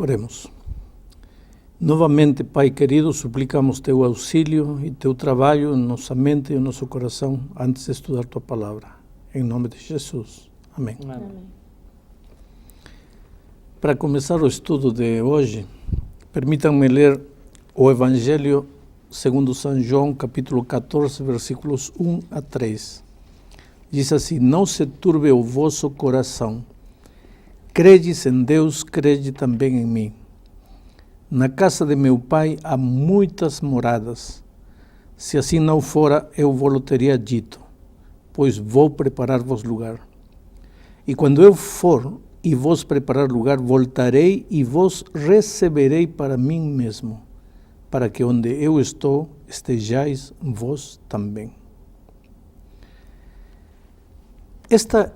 Oremos. Novamente, Pai querido, suplicamos teu auxílio e teu trabalho em nossa mente e em nosso coração antes de estudar tua palavra. Em nome de Jesus. Amém. Amém. Para começar o estudo de hoje, permitam-me ler o Evangelho segundo São João, capítulo 14, versículos 1 a 3. Diz assim: não se turbe o vosso coração. Credes em Deus, crede também em mim. Na casa de meu pai há muitas moradas. Se assim não fora, eu vos teria dito, pois vou preparar-vos lugar. E quando eu for e vos preparar lugar, voltarei e vos receberei para mim mesmo, para que onde eu estou, estejais vós também. Esta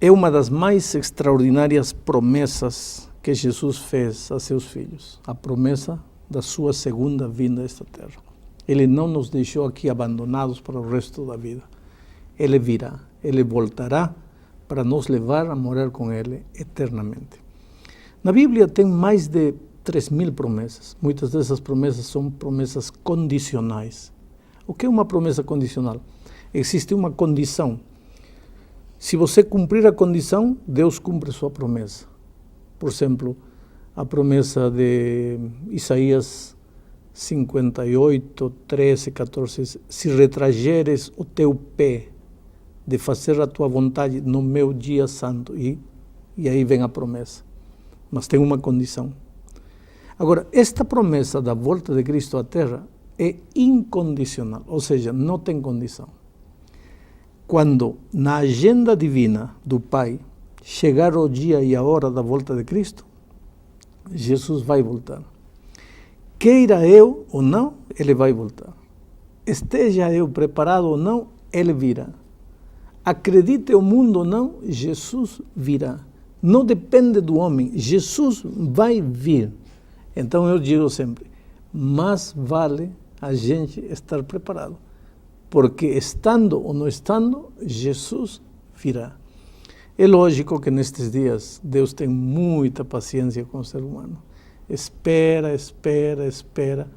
é uma das mais extraordinárias promessas que Jesus fez a seus filhos, a promessa da sua segunda vinda a esta terra. Ele não nos deixou aqui abandonados para o resto da vida. Ele virá, ele voltará para nos levar a morar com ele eternamente. Na Bíblia tem mais de 3.000 promessas. Muitas dessas promessas são promessas condicionais. O que é uma promessa condicional? Existe uma condição. Se você cumprir a condição, Deus cumpre sua promessa. Por exemplo, a promessa de Isaías 58, 13, 14, se retrageres o teu pé de fazer a tua vontade no meu dia santo, e aí vem a promessa. Mas tem uma condição. Agora, esta promessa da volta de Cristo à Terra é incondicional, ou seja, não tem condição. Quando na agenda divina do Pai chegar o dia e a hora da volta de Cristo, Jesus vai voltar. Queira eu ou não, ele vai voltar. Esteja eu preparado ou não, ele virá. Acredite o mundo ou não, Jesus virá. Não depende do homem, Jesus vai vir. Então eu digo sempre, mais vale a gente estar preparado, porque estando ou não estando, Jesus virá. É lógico que nestes dias Deus tem muita paciência com o ser humano. Espera, espera, espera,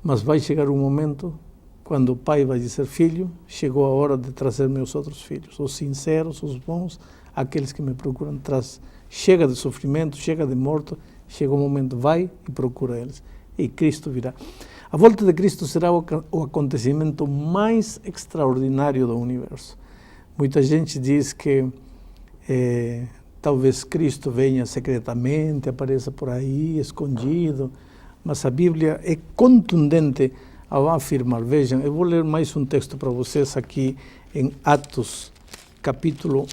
mas vai chegar um momento quando o pai vai dizer: filho, chegou a hora de trazer meus outros filhos, os sinceros, os bons, aqueles que me procuram. Chega de sofrimento, chega de morto, chega o momento, vai e procura eles. E Cristo virá. A volta de Cristo será o acontecimento mais extraordinário do universo. Muita gente diz que talvez Cristo venha secretamente, apareça por aí, escondido, mas a Bíblia é contundente ao afirmar. Vejam, eu vou ler mais um texto para vocês aqui em Atos, capítulo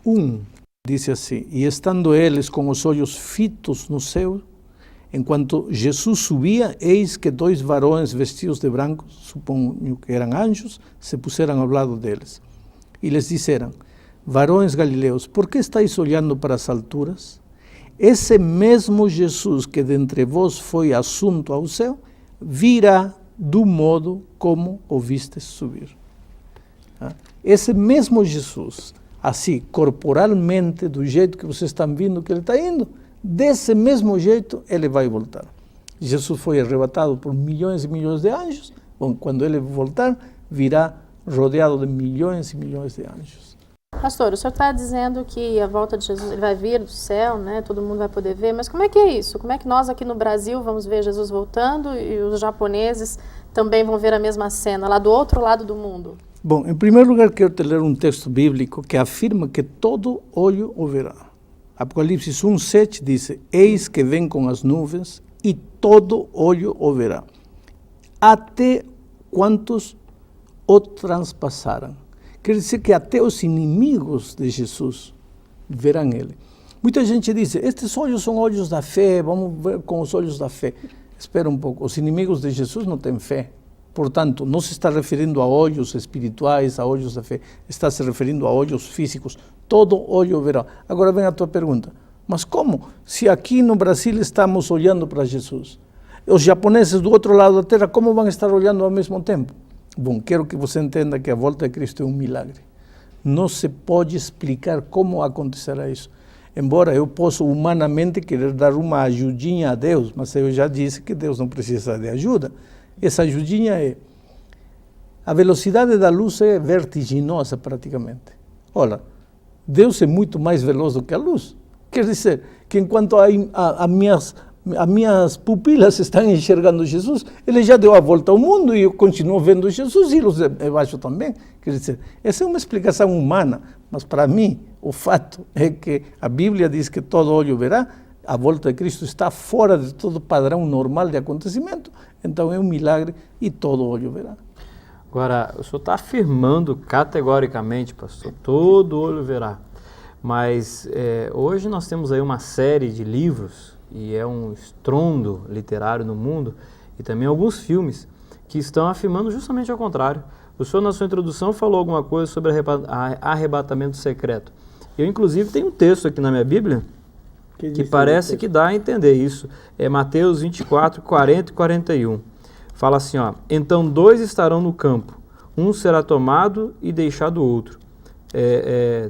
1. Diz assim: e estando eles com os olhos fitos no céu, enquanto Jesus subia, eis que 2 varões vestidos de branco, suponho que eram anjos, se puseram ao lado deles. E lhes disseram: varões galileus, por que estáis olhando para as alturas? Esse mesmo Jesus que dentre vós foi assunto ao céu, virá do modo como o vistes subir. Esse mesmo Jesus, assim, corporalmente, do jeito que vocês estão vendo que ele está indo, desse mesmo jeito ele vai voltar. Jesus foi arrebatado por milhões e milhões de anjos. Bom, quando ele voltar, virá rodeado de milhões e milhões de anjos. Pastor, o senhor está dizendo que a volta de Jesus, ele vai vir do céu, né? Todo mundo vai poder ver, mas como é que é isso? Como é que nós aqui no Brasil vamos ver Jesus voltando e os japoneses também vão ver a mesma cena, lá do outro lado do mundo? Bom, em primeiro lugar, quero te ler um texto bíblico que afirma que todo olho o verá. Apocalipse 1:7 diz: eis que vem com as nuvens e todo olho o verá, até quantos o transpassaram. Quer dizer que até os inimigos de Jesus verão ele. Muita gente diz: estes olhos são olhos da fé, vamos ver com os olhos da fé. Espera um pouco, os inimigos de Jesus não têm fé. Portanto, não se está referindo a olhos espirituais, a olhos da fé, está se referindo a olhos físicos. Todo olho verá. Agora vem a tua pergunta: mas como? Se aqui no Brasil estamos olhando para Jesus, os japoneses do outro lado da terra, como vão estar olhando ao mesmo tempo? Bom, quero que você entenda que a volta de Cristo é um milagre. Não se pode explicar como acontecerá isso. Embora eu possa humanamente querer dar uma ajudinha a Deus, mas eu já disse que Deus não precisa de ajuda. Essa ajudinha é... A velocidade da luz é vertiginosa praticamente. Olha, Deus é muito mais veloz do que a luz. Quer dizer que enquanto as minhas pupilas estão enxergando Jesus, ele já deu a volta ao mundo e eu continuo vendo Jesus e os de baixo também. Quer dizer, essa é uma explicação humana, mas para mim o fato é que a Bíblia diz que todo olho verá, a volta de Cristo está fora de todo padrão normal de acontecimento, então é um milagre e todo olho verá. Agora, o senhor está afirmando categoricamente, pastor, todo olho verá, mas hoje nós temos aí uma série de livros, e é um estrondo literário no mundo, e também alguns filmes, que estão afirmando justamente ao contrário. O senhor, na sua introdução, falou alguma coisa sobre arrebatamento secreto. Eu, inclusive, tenho um texto aqui na minha Bíblia que parece que dá a entender isso. É Mateus 24, 40 e 41. Fala assim, ó: então 2 estarão no campo, um será tomado e deixado o outro.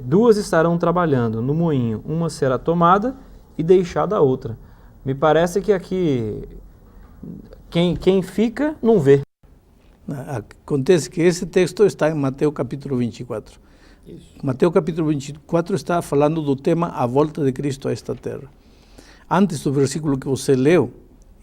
2 estarão trabalhando no moinho, uma será tomada e deixada a outra. Me parece que aqui quem fica não vê. Acontece que esse texto está em Mateus capítulo 24. Isso. Mateus capítulo 24 está falando do tema a volta de Cristo a esta terra. Antes do versículo que você leu,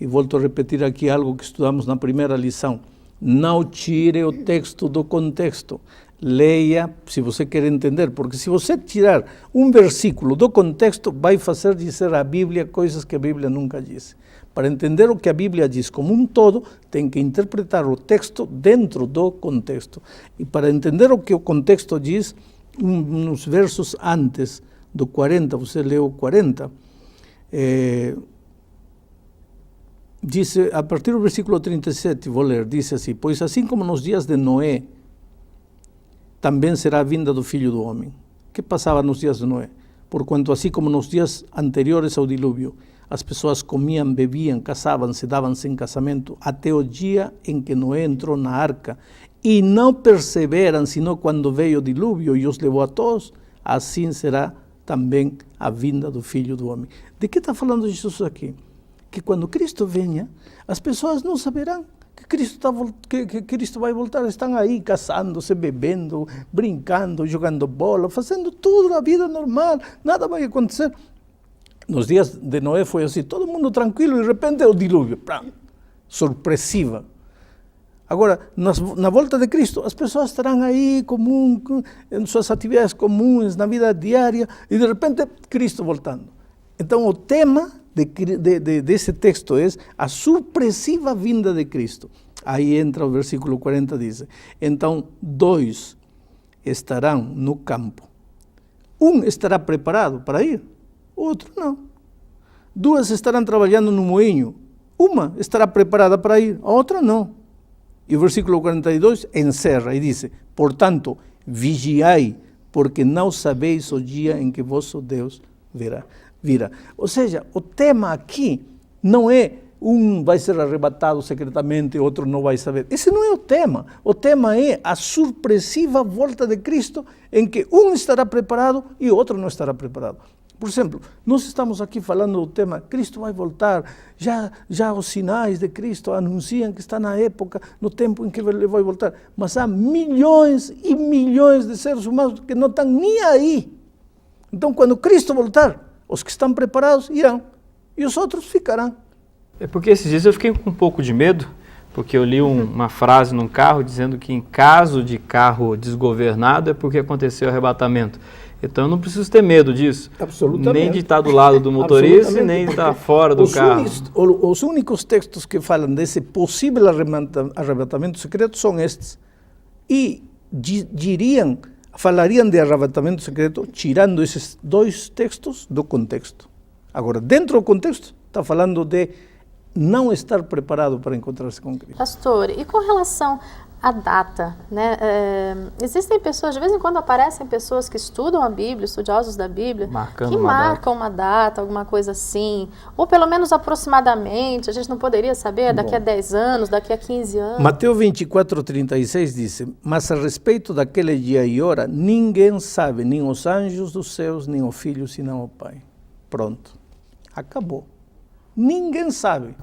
e volto a repetir aqui algo que estudamos na primeira lição, não tire o texto do contexto. Leia, se você quer entender, porque se você tirar um versículo do contexto, vai fazer dizer a Bíblia coisas que a Bíblia nunca disse. Para entender o que a Bíblia diz como um todo, tem que interpretar o texto dentro do contexto. E para entender o que o contexto diz, uns versos antes do 40, você leu o 40, diz, a partir do versículo 37, vou ler, diz assim: pois assim como nos dias de Noé, também será a vinda do Filho do Homem. O que passava nos dias de Noé? Porquanto assim como nos dias anteriores ao dilúvio, as pessoas comiam, bebiam, casavam-se, davam-se em casamento, até o dia em que Noé entrou na arca, e não perceberam, senão quando veio o dilúvio e os levou a todos, assim será também a vinda do Filho do Homem. De que está falando Jesus aqui? Que quando Cristo venha, as pessoas não saberão que Cristo vai voltar. Estão aí casando-se, bebendo, brincando, jogando bola, fazendo tudo na vida normal, nada vai acontecer. Nos dias de Noé foi assim, todo mundo tranquilo, e de repente o dilúvio, surpresiva. Agora, na volta de Cristo, as pessoas estarão aí em suas atividades comuns, na vida diária, e de repente Cristo voltando. Então o tema desse texto é a surpresiva vinda de Cristo. Aí entra o versículo 40, diz: então 2 estarão no campo. Um estará preparado para ir, o outro não. 2 estarão trabalhando no moinho. Uma estará preparada para ir, a outra não. E o versículo 42 encerra e diz: portanto, vigiai, porque não sabeis o dia em que vosso Deus virá. Ou seja, o tema aqui não é um vai ser arrebatado secretamente, outro não vai saber. Esse não é o tema. O tema é a surpresiva volta de Cristo, em que um estará preparado e o outro não estará preparado. Por exemplo, nós estamos aqui falando do tema Cristo vai voltar, já os sinais de Cristo anunciam que está na época, no tempo em que ele vai voltar, mas há milhões e milhões de seres humanos que não estão nem aí. Então, quando Cristo voltar, os que estão preparados irão, e os outros ficarão. É porque esses dias eu fiquei com um pouco de medo, porque eu li uma frase num carro dizendo que em caso de carro desgovernado é porque aconteceu o arrebatamento. Então eu não preciso ter medo disso. Absolutamente. Nem de estar do lado do motorista, nem de estar fora do carro. Os únicos textos que falam desse possível arrebatamento secreto são estes. E falariam de arrebatamento secreto tirando esses 2 textos do contexto. Agora, dentro do contexto, está falando de não estar preparado para encontrar-se com Cristo. Pastor, e com relação à data, né? Existem pessoas, de vez em quando aparecem pessoas que estudam a Bíblia, estudiosos da Bíblia, que marcam uma data, alguma coisa assim, ou pelo menos aproximadamente, a gente não poderia saber, daqui a 10 anos, daqui a 15 anos. Mateus 24, 36 diz: mas a respeito daquele dia e hora, ninguém sabe, nem os anjos dos céus, nem o Filho, senão o Pai. Pronto. Acabou. Ninguém sabe.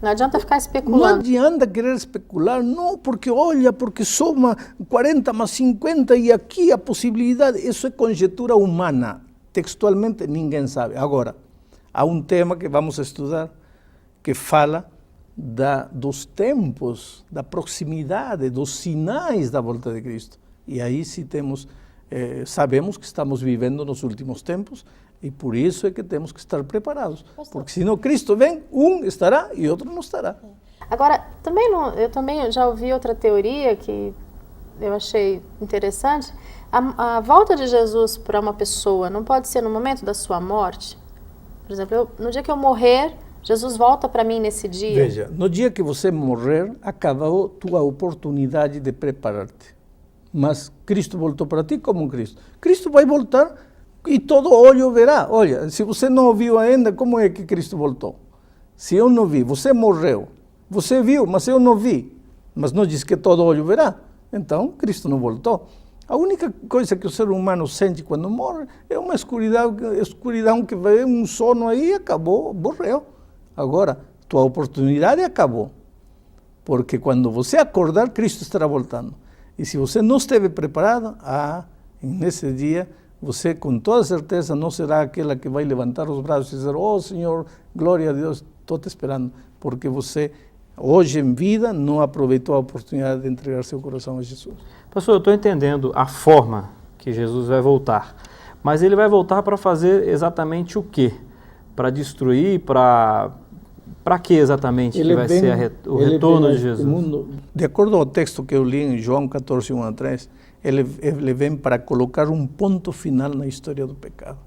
Não adianta ficar Não especulando. adianta querer especular, não, porque olha, porque soma 40 mais 50 e aqui a possibilidade, isso é conjectura humana. Textualmente ninguém sabe. Agora, há um tema que vamos estudar que fala dos tempos, da proximidade, dos sinais da volta de Cristo. E aí sim sabemos que estamos vivendo nos últimos tempos e por isso é que temos que estar preparados. Porque senão Cristo vem, um estará e outro não estará. Agora, eu também já ouvi outra teoria que eu achei interessante. A volta de Jesus para uma pessoa não pode ser no momento da sua morte? Por exemplo, no dia que eu morrer, Jesus volta para mim nesse dia? Veja, no dia que você morrer, acabou tua oportunidade de preparar-te. Mas Cristo voltou para ti como um Cristo. Cristo vai voltar e todo olho verá. Olha, se você não ouviu ainda, como é que Cristo voltou? Se eu não vi, você morreu. Você viu, mas eu não vi. Mas não diz que todo olho verá. Então, Cristo não voltou. A única coisa que o ser humano sente quando morre é uma escuridão que vem, um sono aí, acabou, morreu. Agora, tua oportunidade acabou. Porque quando você acordar, Cristo estará voltando. E se você não esteve preparado, nesse dia, você com toda certeza não será aquela que vai levantar os braços e dizer, oh Senhor, glória a Deus, estou te esperando. Porque você, hoje em vida, não aproveitou a oportunidade de entregar seu coração a Jesus. Pastor, eu estou entendendo a forma que Jesus vai voltar. Mas ele vai voltar para fazer exatamente o quê? Para destruir, para que exatamente que vai ser o retorno de Jesus? De acordo ao texto que eu li em João 14, 1 a 3, ele vem para colocar um ponto final na história do pecado.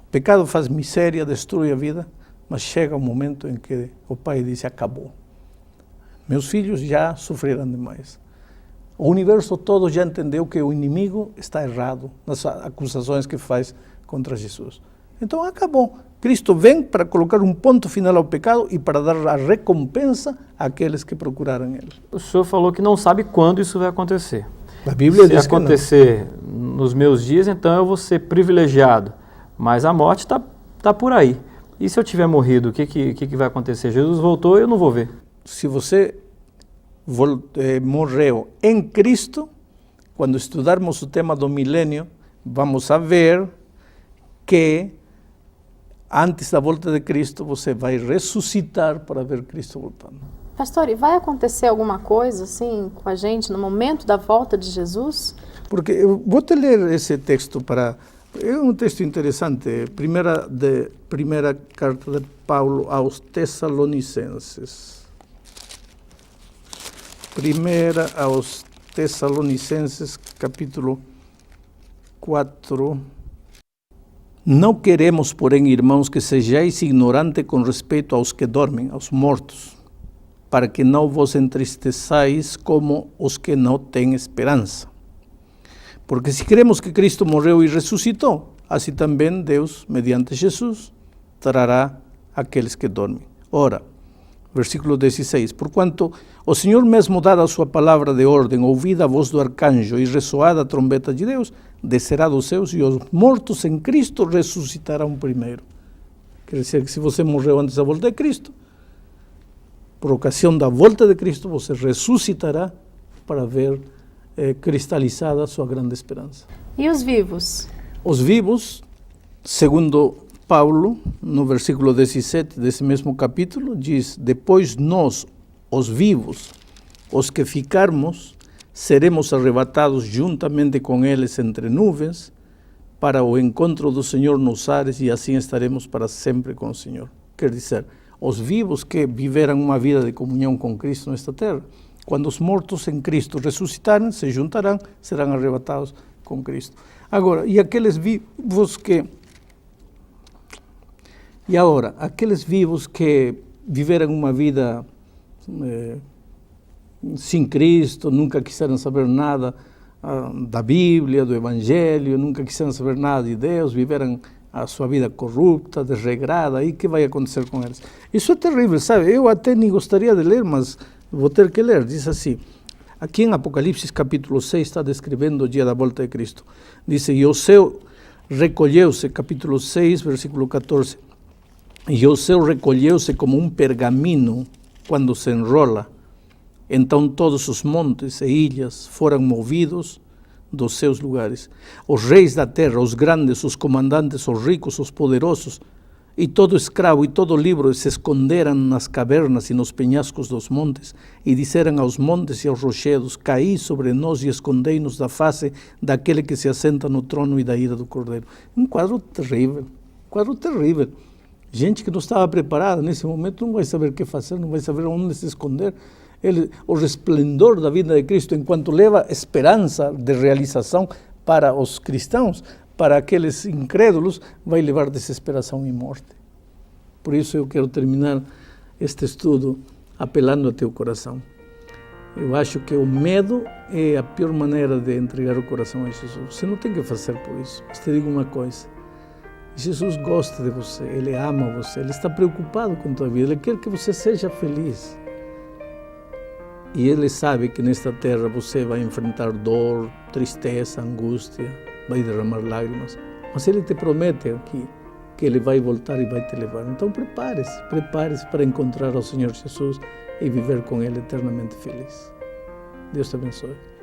O pecado faz miséria, destrói a vida, mas chega um momento em que o Pai diz, acabou. Meus filhos já sofreram demais. O universo todo já entendeu que o inimigo está errado nas acusações que faz contra Jesus. Então acabou. Cristo vem para colocar um ponto final ao pecado e para dar a recompensa àqueles que procuraram Ele. O senhor falou que não sabe quando isso vai acontecer. A Bíblia diz Se acontecer nos meus dias, então eu vou ser privilegiado. Mas a morte está por aí. E se eu tiver morrido, o que vai acontecer? Jesus voltou e eu não vou ver. Se você morreu em Cristo, quando estudarmos o tema do milênio, vamos a ver que antes da volta de Cristo, você vai ressuscitar para ver Cristo voltando. Pastor, e vai acontecer alguma coisa assim com a gente no momento da volta de Jesus? Porque eu vou te ler esse texto é um texto interessante, primeira carta de Paulo aos Tessalonicenses. Primeira aos Tessalonicenses, capítulo 4. Não queremos, porém, irmãos, que sejais ignorantes com respeito aos que dormem, aos mortos, para que não vos entristeçais como os que não têm esperança. Porque se cremos que Cristo morreu e ressuscitou, assim também Deus, mediante Jesus, trará aqueles que dormem. Ora, versículo 16, porquanto o Senhor mesmo dada a sua palavra de ordem, ouvida a voz do arcanjo e ressoada a trombeta de Deus, descerá dos céus e os mortos em Cristo ressuscitarão primeiro. Quer dizer que se você morreu antes da volta de Cristo, por ocasião da volta de Cristo, você ressuscitará para ver cristalizada a sua grande esperança. E os vivos? Os vivos, segundo Paulo, no versículo 17 desse mesmo capítulo, diz, depois nós, os vivos, os que ficarmos, seremos arrebatados juntamente com eles entre nuvens, para o encontro do Senhor nos ares, e assim estaremos para sempre com o Senhor. Quer dizer, os vivos que viveram uma vida de comunhão com Cristo nesta terra, quando os mortos em Cristo ressuscitarem, se juntarão, serão arrebatados com Cristo. Agora, e aqueles vivos que... E agora, aqueles vivos que viveram uma vida sem Cristo, nunca quiseram saber nada da Bíblia, do Evangelho, nunca quiseram saber nada de Deus, viveram a sua vida corrupta, desregrada, e o que vai acontecer com eles? Isso é terrível, sabe? Eu até nem gostaria de ler, mas vou ter que ler. Diz assim, aqui em Apocalipse capítulo 6 está descrevendo o dia da volta de Cristo. Diz, e o céu recolheu-se, capítulo 6, versículo 14. E o céu recolheu-se como um pergaminho quando se enrola. Então todos os montes e ilhas foram movidos dos seus lugares. Os reis da terra, os grandes, os comandantes, os ricos, os poderosos, e todo escravo e todo livre se esconderam nas cavernas e nos penhascos dos montes, e disseram aos montes e aos rochedos: caí sobre nós e escondei-nos da face daquele que se assenta no trono e da ira do Cordeiro. Um quadro terrível, Gente que não estava preparada nesse momento não vai saber o que fazer, não vai saber onde se esconder. O resplendor da vida de Cristo, enquanto leva esperança de realização para os cristãos, para aqueles incrédulos, vai levar desesperação e morte. Por isso eu quero terminar este estudo apelando a teu coração. Eu acho que o medo é a pior maneira de entregar o coração a Jesus. Você não tem que fazer por isso. Mas te digo uma coisa. Jesus gosta de você, Ele ama você, Ele está preocupado com a tua vida, Ele quer que você seja feliz. E Ele sabe que nesta terra você vai enfrentar dor, tristeza, angústia, vai derramar lágrimas. Mas Ele te promete aqui que Ele vai voltar e vai te levar. Então prepare-se para encontrar ao Senhor Jesus e viver com Ele eternamente feliz. Deus te abençoe.